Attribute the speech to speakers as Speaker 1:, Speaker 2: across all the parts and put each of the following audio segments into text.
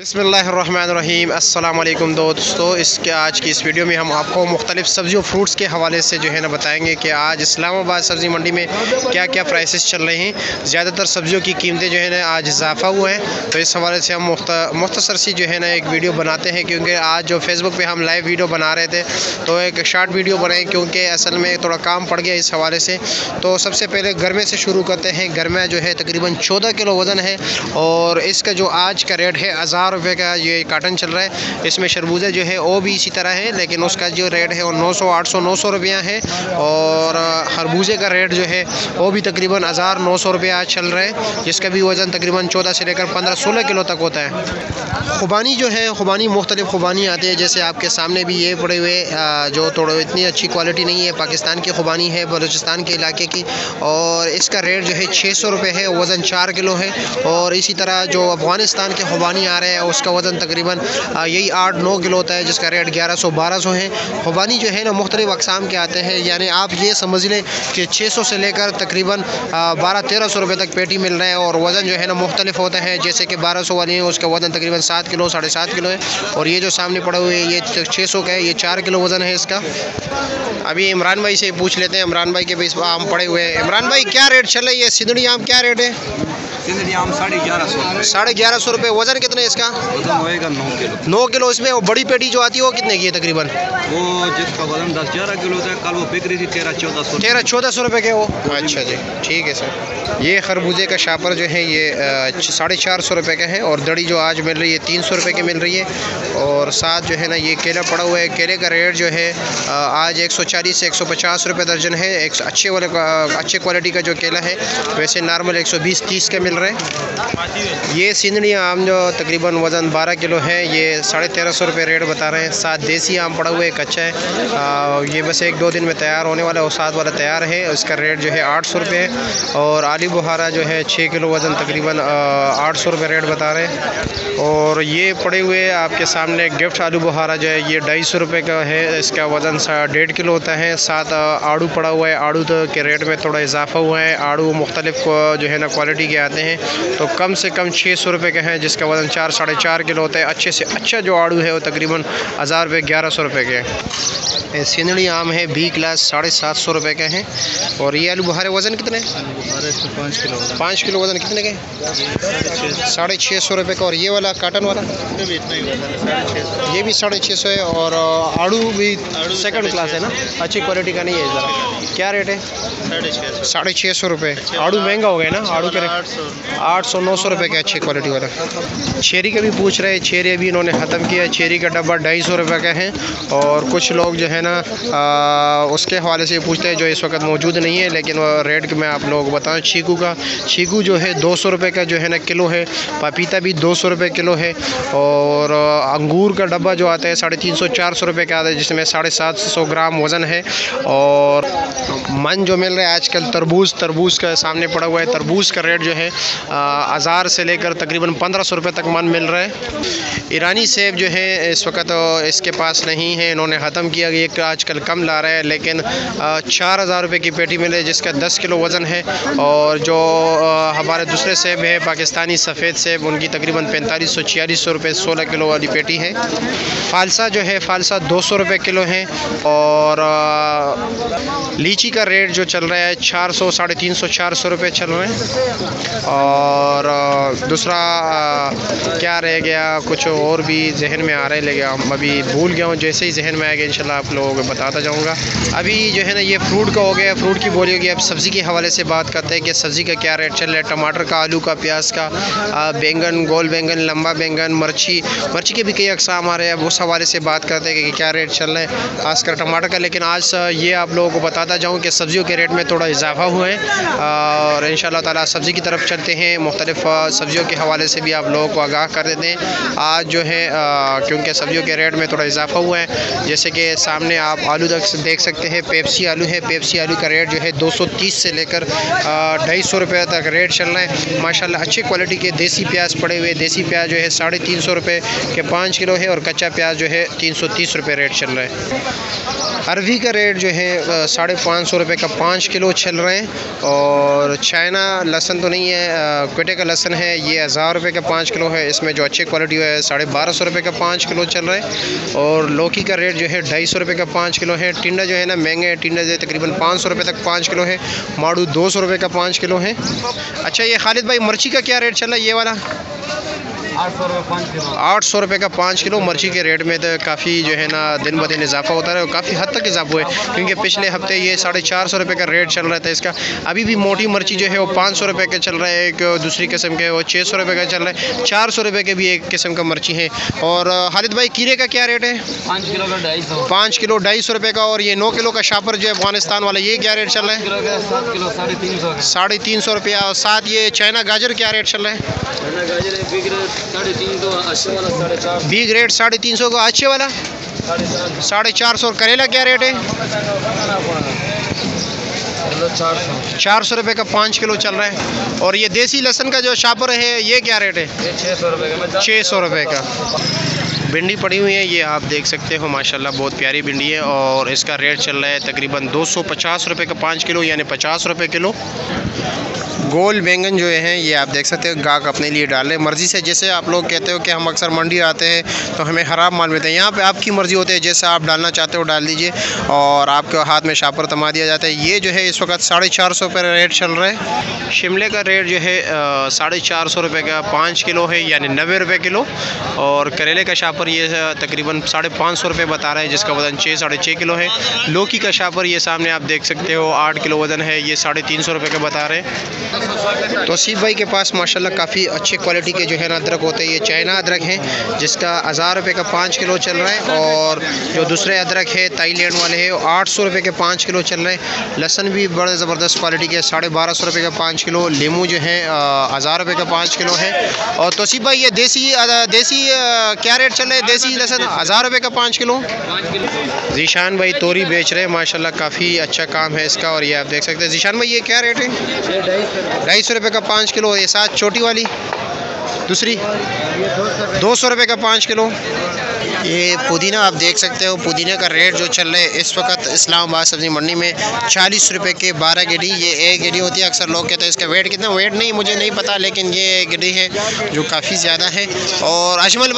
Speaker 1: बिस्मिल्लाहिर्रहमानिर्रहीम। अस्सलाम वालेकुम दोस्तों, आज की इस वीडियो में हम आपको मुख्तलिफ सब्ज़ी और फ्रूट्स के हवाले से जो है ना बताएंगे कि आज इस्लामाबाद सब्ज़ी मंडी में क्या क्या प्राइसेस चल रहे हैं। ज़्यादातर सब्ज़ियों की कीमतें जो है ना आज इजाफ़ा हुआ है, तो इस हवाले से हम मुख्तसर सी जो है ना एक वीडियो बनाते हैं, क्योंकि आज जो फेसबुक पे हम लाइव वीडियो बना रहे थे तो एक शॉर्ट वीडियो बनाए, क्योंकि असल में थोड़ा काम पड़ गया इस हवाले से। तो सबसे पहले गरमे से शुरू करते हैं। गरमे जो है तकरीबन 14 किलो वज़न है और इसका जो आज का रेट है 1000 रुपये का ये काटन चल रहा है। इसमें शरबूजा जो है वो भी इसी तरह है, लेकिन उसका जो रेट है वो 900, 800, 900 रुपया है। और खरबूजे का रेट जो है वो भी तकरीबन 1900 रुपया आज चल रहा है, जिसका भी वज़न तकरीबन 14 से लेकर 15-16 किलो तक होता है। खुबानी जो है, खुबानी मुख्तलिफ खुबानी आते हैं, जैसे आपके सामने भी ये पड़े हुए जो थोड़ा इतनी अच्छी क्वालिटी नहीं है, पाकिस्तान की खुबानी है, बलूचिस्तान के इलाके की, और इसका रेट जो है 600 रुपये है, वज़न 4 किलो है। और इसी तरह जो अफ़गानिस्तान के खुबानी आ रहे हैं उसका वज़न तकरीबन यही 8-9 किलो होता है, जिसका रेट 1100-1200 है। खुबानी जो है ना मुख्तलिफ अक़साम के आते हैं, यानी आप ये समझ लें कि 600 से लेकर तकरीबन 1200-1300 रुपये तक पेटी मिल रहा है। और वज़न जो है ना मुख्तलिफ होता है, जैसे कि 1200 वाली है उसका वज़न तकरीबन 7 किलो 7.5 किलो है। और ये जो सामने पड़ा हुआ है ये 600 का है, ये 4 किलो वज़न है इसका। अभी इमरान भाई से पूछ लेते हैं, इमरान भाई के भी आम पड़े हुए हैं। इमरान भाई क्या रेट चल रही है सिंधड़ी आम, क्या रेट है?
Speaker 2: सिंधड़ी आम 1150
Speaker 1: 1150 रुपये। वज़न कितना है इसका?
Speaker 2: वजन होएगा 9 किलो।
Speaker 1: 9 किलो। इसमें वो बड़ी पेटी जो आती है वो कितने की है तकरीबन?
Speaker 2: वो जिसका वजन 10-11 किलो होता है, कल वो बिक रही थी 13-1400।
Speaker 1: 13-1400 रुपये के वो। अच्छा जी, ठीक है सर। ये खरबूजे का शापर जो है ये 450 रुपये का है, और दड़ी जो आज मिल रही है 300 रुपये की मिल रही है। और साथ जो है ना ये केला पड़ा हुआ है। केले का रेट जो है आज 140 से 150 रुपये दर्जन है। एक अच्छे क्वालिटी का जो केला है, वैसे नॉर्मल 120-30 का मिल रहा है। ये सिंधड़ी आम जो तकरीबन वज़न 12 किलो है, ये 1350 रुपये रेट बता रहे हैं। साथ देसी आम पड़ा हुआ है, कच्चा है, ये बस 1-2 दिन में तैयार होने वाला है। और साथ वाला तैयार है, उसका रेट जो है 800 रुपये है। और आलू बुखारा जो है 6 किलो वज़न तकरीबन 800 रुपये रेट बता रहे हैं। और ये पड़े हुए आपके सामने गिफ्ट आलू बुखारा जो है ये 250 रुपये का है, इसका वज़न 1.5 किलो होता है। साथ आड़ू पड़ा हुआ है, आड़ू तो के रेट में थोड़ा इजाफा हुआ है। आड़ू मुख्तलिफ जो है ना क्वालिटी के आते हैं, तो कम से कम 600 रुपये का है, जिसका वज़न 4-4.5 किलो होता है। अच्छे से अच्छा जो आड़ू है वो तकरीबन 1000 रुपये 1100 रुपये के है। सिंधड़ी आम है बी क्लास 750 रुपये का है। और ये आलू बुखारे वज़न कितने? 5 किलो वज़न कितने के? 650 रुपये का। और ये वाला काटन वाला ये भी 650 है। और आड़ू भी सेकंड क्लास है ना, अच्छी क्वालिटी का नहीं है ज़रा। क्या रेट है? 650 रुपये। आड़ू महंगा हो गया ना, आड़ू के 800-900 रुपये का अच्छी क्वालिटी वाला। चेरी का भी पूछ रहे हैं, चेरी अभी इन्होंने ख़त्म किया। चेरी का डब्बा 250 रुपये का है। और कुछ लोग जो है ना उसके हवाले से पूछते हैं जो इस वक्त मौजूद नहीं है, लेकिन रेट मैं आप लोगों को बताऊँ। चीकू जो है 200 रुपये का जो है ना किलो है। पपीता भी 200 रुपये किलो है। और अंगूर का डब्बा जो आता है 350-400 रुपये का आता है, जिसमें 750 ग्राम वज़न है। और मन जो मिल रहा है आजकल तरबूज का सामने पड़ा हुआ है। तरबूज का रेट जो है 1000 से लेकर तकरीबन 1500 रुपये तक मन मिल रहा है। ईरानी सेब जो है इस वक्त इसके पास नहीं है, इन्होंने ख़त्म किया। एक आजकल कम ला रहा है, लेकिन 4000 रुपये की पेटी मिले, जिसका 10 किलो वज़न है। और जो हमारे दूसरे सेब है पाकिस्तानी सफ़ेद सेब, उनकी तकरीबन 4500-4600 रुपये 16 किलो वाली पेटी है। फालसा जो है 200 रुपये किलो है। और लीची का रेट जो चल रहा है 400, 350-400 रुपये चल रहे हैं। और दूसरा क्या रह गया, कुछ और भी जहन में आ रहा है, लेकिन अभी भूल गया हूँ। जैसे ही जहन में आएगा इंशाल्लाह आप लोगों को बताता जाऊँगा। अभी जो है ना ये फ्रूट का हो गया, फ्रूट की बोली होगी। अब सब्ज़ी के हवाले से बात करते हैं कि सब्ज़ी का क्या रेट चल रहा है। टमाटर का, आलू का, प्याज का, बैंगन, गोल बैंगन, लंबा बैंगन, मिर्ची के भी कई अक़साम आ रहे हैं। अब उस हवाले से बात करते हैं कि क्या रेट चल रहा है खासकर टमाटर का। लेकिन आज ये आप लोगों को बताता जाऊँ कि सब्ज़ियों के रेट में थोड़ा इजाफा हुआ है। और इंशाअल्लाह ताला सब्ज़ी की तरफ चलते हैं, मुख्तलिफ सब्ज़ियों के हवाले से भी आप लोगों को आगाह कर देते हैं। आज जो है क्योंकि सब्ज़ियों के रेट में थोड़ा इजाफा हुआ है, जैसे कि सामने आप आलू देख सकते हैं। पेप्सी आलू है, पेप्सी आलू का रेट जो है 230 से लेकर 250 रुपये तक रेट चल रहा है। माशाल्लाह अच्छी क्वालिटी के देसी प्याज पड़े हुए। देसी प्याज जो है 350 रुपये के 5 किलो है। और कच्चा प्याज जो है 330 रुपये रेट चल रहा है। अरवी का रेट जो है 550 रुपये का 5 किलो चल रहे हैं। और चाइना लहसुन तो नहीं है, क्वेटे का लहसन है, ये 1000 रुपये का 5 किलो है। इसमें जो अच्छी क्वालिटी है 1250 रुपये का 5 किलो चल रहा है। और लौकी का रेट जो है 250 रुपये का 5 किलो है। टिंडा जो है ना महंगे है, टिंडा जो तकरीबन 500 रुपये तक 5 किलो है। माड़ू 200 रुपये का 5 किलो है। अच्छा ये खालिद भाई मिर्ची का क्या रेट चल रहा है ये वाला?
Speaker 2: 800 रुपये 5 किलो।
Speaker 1: 800 रुपये का 5 किलो मिर्ची के रेट में तो काफ़ी जो है ना दिन ब दिन इजाफा होता है और काफ़ी हद तक इजाफा हुआ है, क्योंकि पिछले हफ्ते ये 450 रुपये का रेट चल रहा था इसका। अभी भी मोटी मिर्ची जो है वो 500 रुपये का चल रहा है, एक दूसरी किस्म के वो 600 रुपये का चल रहा है, 400 रुपये के भी एक किस्म का मिर्ची है। और खालिद भाई कीरे का क्या रेट है?
Speaker 2: 5 किलो का 250।
Speaker 1: 5 किलो 250 रुपये का। और ये 9 किलो का शापर जो है अफगानिस्तान वाला, ये क्या रेट चल रहा है?
Speaker 2: 7 किलो 350।
Speaker 1: 350 रुपया। और साथ ये चाइना गाजर क्या रेट चल रहा है?
Speaker 2: गाजर है बिग रेट 350, अच्छे वाला 450।
Speaker 1: बिग रेट 350 का, अच्छे वाला 450। और करेला क्या रेट है? 400 रुपये का 5 किलो चल रहा है। और ये देसी लहसुन का जो शापर है ये क्या रेट है?
Speaker 2: 600 रुपये का।
Speaker 1: 600 रुपये का। भिंडी पड़ी हुई है, ये आप देख सकते हो माशाल्लाह बहुत प्यारी भिंडी है। और इसका रेट चल रहा है तकरीबन 250 रुपये का 5 किलो, यानी 50 रुपये किलो। गोल बैंगन जो है ये आप देख सकते हो गाहक अपने लिए डाल रहे मर्ज़ी से। जैसे आप लोग कहते हो कि हम अक्सर मंडी आते हैं तो हमें ख़राब माल मिलता है, यहाँ पे आपकी मर्ज़ी होती है, जैसा आप डालना चाहते हो डाल दीजिए और आपके हाथ में शापर थमा दिया जाता है। ये जो है इस वक्त 450 रुपये रेट चल रहा है। शिमले का रेट जो है 450 रुपये का 5 किलो है, यानी 90 रुपये किलो। और करेले का शापर ये तकरीबन 550 रुपये बता रहा है, जिसका वज़न 6-6.5 किलो है। लौकी का शापर ये सामने आप देख सकते हो 8 किलो वज़न है, ये 350 रुपये का बता रहे हैं। तौसीफ भाई के पास माशाल्लाह काफ़ी अच्छी क्वालिटी के जो है ना अदरक होते हैं। ये चाइना अदरक है जिसका 1000 रुपये का 5 किलो चल रहा है। और जो दूसरे अदरक है थाईलैंड वाले है 800 रुपये के 5 किलो चल रहे हैं। लहसन भी बड़े ज़बरदस्त क्वालिटी के 1250 रुपये का 5 किलो। लीमू जो है 1000 रुपये का 5 किलो है। और तौसीफ भाई ये देसी क्या रेट चल रहा है? देसी लहसन 1000 रुपये का 5 किलो। जीशान भाई तोरी बेच रहे हैं माशाल्लाह, काफ़ी अच्छा काम है इसका। और ये आप देख सकते हैं जीशान भाई ये क्या रेट है? 250 रुपये का 5 किलो। ये साथ छोटी वाली दूसरी 200 रुपये का 5 किलो। ये पुदीना आप देख सकते हो, पुदीना का रेट जो चल रहा है इस वक्त इस्लामाबाद सब्ज़ी मंडी में 40 रुपये के 12 गेडी। ये एक गेडी होती है, अक्सर लोग कहते हैं इसका वेट कितना, वेट नहीं मुझे नहीं पता, लेकिन ये एक गेडी है जो काफ़ी ज़्यादा है। और अजमल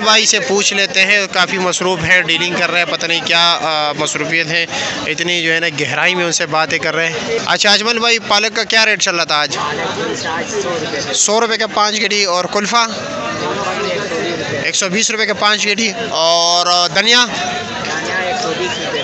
Speaker 1: भाई से पूछ लेते हैं, काफ़ी मसरूफ़ है, डीलिंग कर रहे हैं, पता नहीं क्या मसरूफियत है, इतनी जो है ना गहराई में उनसे बातें कर रहे हैं। अच्छा अजमल भाई पालक का क्या रेट चल रहा था आज? 100 रुपये का 5 गेडी। और कुल्फ़ा 120 रुपये का 5 गेडी। और धनिया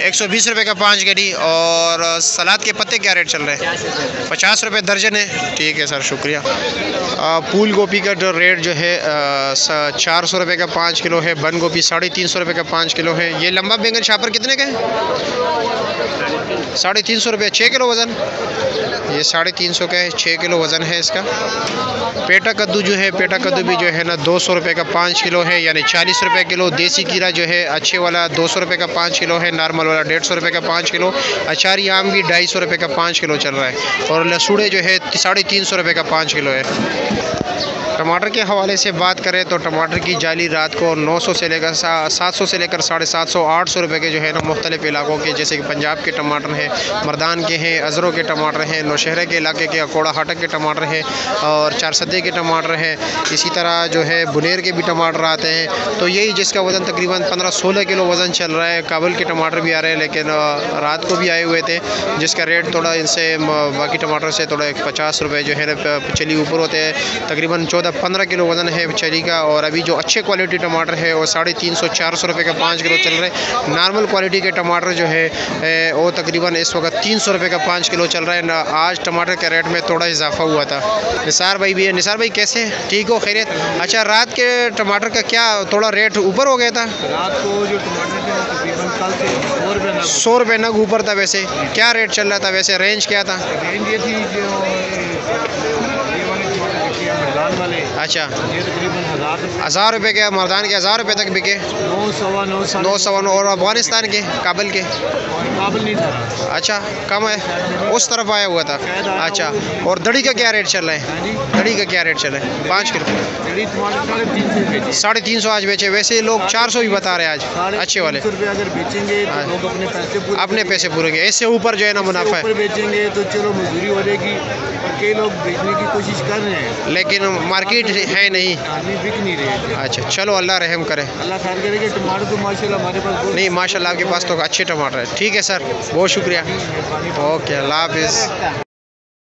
Speaker 1: 120 रुपये का 5 गेडी। और सलाद के पत्ते क्या रेट चल रहे हैं? 50 रुपये दर्जन है। ठीक है सर, शुक्रिया। फूल गोभी का जो रेट जो है 400 रुपये का 5 किलो है। बंद गोभी 350 रुपये का 5 किलो है। ये लंबा बैंगन शापर कितने का है? 350 रुपये, 6 किलो वज़न। ये 350 का है, 6 किलो वज़न है इसका। पेटा कद्दू जो है, पेटा कद्दू भी जो है ना 200 रुपये का 5 किलो है, यानी 40 रुपये किलो। देसी कीरा जो है अच्छे वाला 200 रुपये का 5 किलो है, नॉर्मल वाला 150 रुपये का 5 किलो। अचारी आम भी 250 रुपये का 5 किलो चल रहा है। और लसूड़े जो है 350 रुपये का 5 किलो है। टमाटर के हवाले से बात करें तो टमाटर की जाली रात को 900 से लेकर 700 से लेकर 750 800 रुपये के जो है ना मुख्तलिफ़ इलाकों के, जैसे कि पंजाब के टमाटर हैं, मर्दान के हैं, अज़रों के टमाटर हैं, नौशहरे के इलाके के अकोड़ा हाटक के टमाटर हैं, और चारसदे के टमाटर हैं। इसी तरह जो है बुनेर के भी टमाटर आते हैं। तो यही जिसका वज़न तकरीबन 15-16 किलो वज़न चल रहा है। काबुल के टमाटर भी आ रहे हैं, लेकिन रात को भी आए हुए थे, जिसका रेट थोड़ा इनसे बाकी टमाटर से थोड़ा 50 रुपये जो है ना चली ऊपर होते हैं। तकरीबन 14-15 किलो वज़न है चली का। और अभी जो अच्छे क्वालिटी टमाटर है वो 350-400 रुपये का 5 किलो चल रहे हैं। नॉर्मल क्वालिटी के टमाटर जो है वो तकरीबन इस वक्त 300 रुपये का 5 किलो चल रहा है। आज टमाटर के रेट में थोड़ा इजाफा हुआ था। निसार भाई भी है। निसार भाई कैसे, ठीक हो, खैरियत? अच्छा रात के टमाटर का क्या थोड़ा रेट ऊपर हो गया था?
Speaker 2: रात को जो टमाटर थे तकरीबन कल से
Speaker 1: 100 रुपये नग ऊपर था। वैसे क्या रेट चल रहा था? वैसे रेंज क्या था?
Speaker 2: रेंज ये थी जो
Speaker 1: अच्छा,
Speaker 2: ये तकरीबन
Speaker 1: 1000 रुपये के मर्दान के 1000 रुपये तक बिके।
Speaker 2: 9
Speaker 1: सवा 9 और अफगानिस्तान के काबुल के
Speaker 2: काबुल नहीं था।
Speaker 1: अच्छा कम है, उस तरफ आया हुआ था। अच्छा, और दड़ी का क्या रेट चल रहा है? दड़ी का क्या रेट चल रहा है? 5 किलो 350 आज बेचे। वैसे लोग 400 भी बता रहे हैं आज अच्छे वाले।
Speaker 2: अगर बेचेंगे तो लोग
Speaker 1: अपने पैसे पूरे के, इससे ऊपर जो है ना मुनाफा है।
Speaker 2: बेचेंगे तो चलो मजदूरी हो जाएगी, और कई लोग बेचने की कोशिश कर रहे हैं
Speaker 1: लेकिन मार्केट है नहीं,
Speaker 2: आदमी बिक नहीं रहे।
Speaker 1: अच्छा चलो अल्लाह रहम करे।
Speaker 2: अल्लाह खैर करेगा। टमाटर तो माशाल्लाह हमारे पास
Speaker 1: नहीं माशाल्लाह आपके पास तो अच्छे टमाटर है। ठीक है सर, बहुत शुक्रिया। ओके, अल्लाह हाफिज़।